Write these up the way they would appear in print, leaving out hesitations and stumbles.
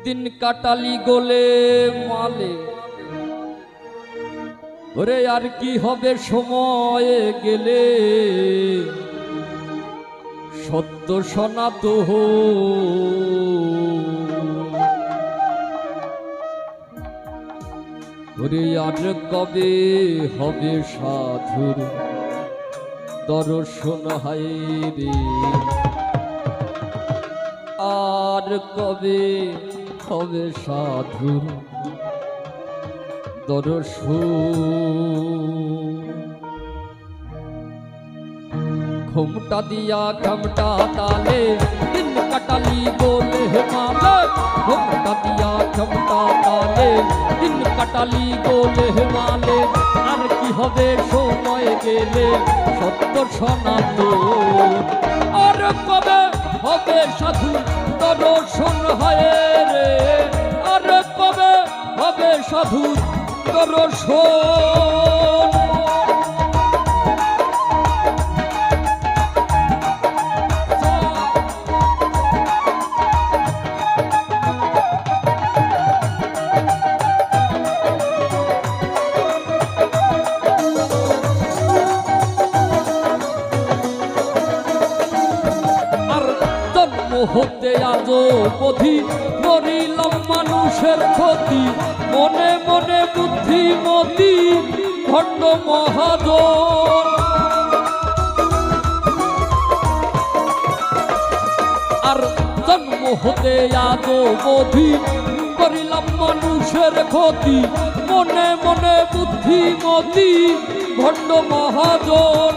দিন কাটালি গোলে মালে, ওরে আর কি হবে সময়ে গেলে, সত্য সনাত ওরে আর কবে হবে সাধুর দর্শন হায় রে, আর কবে হবে সাধুর দর্শন। ঘুমটা দিয়া ঘমটা তালে দিন কাটালি গোলে মালে, ঘুমটা দিয়া ঘমটা তালে দিন কাটালি গোলে মালে, আর কি হবে সময় গেলে সত্য সনাতন, আর কবে হবে সাধু দর্শন হয় রে, আর কবে হবে সাধু দর্শন। হতে আজো বধি করিলাম মানুষের ক্ষতি, মনে মনে বুদ্ধিমতী ভণ্ড মহাজন, আর জন্ম হতে আজো বধি করিলাম মানুষের ক্ষতি, মনে মনে বুদ্ধিমতী ভণ্ড মহাজন।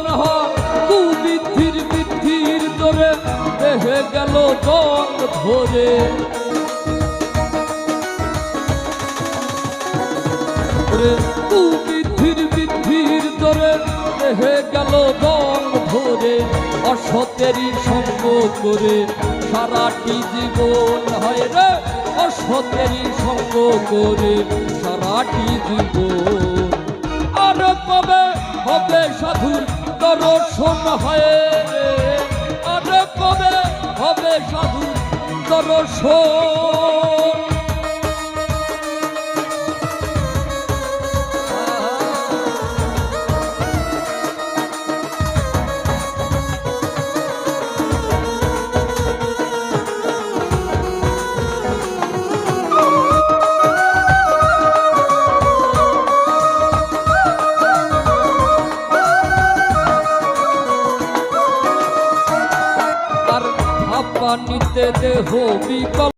কুবৃদ্ধির বৃদ্ধির দরে দেহে গেল জং ধরে, কুবৃদ্ধির বৃদ্ধির দরে দেহে গেল জং ধরে, অসতেরই সঙ্গ করে সারাটি জীবন হয় রে, অসতেরই সঙ্গ করে সারাটি জীবন, আর কবে হবে সাধুর দর্শন হয় রে, আর কবে হবে সাধুর দর্শন। পানিতে দেহ বিকল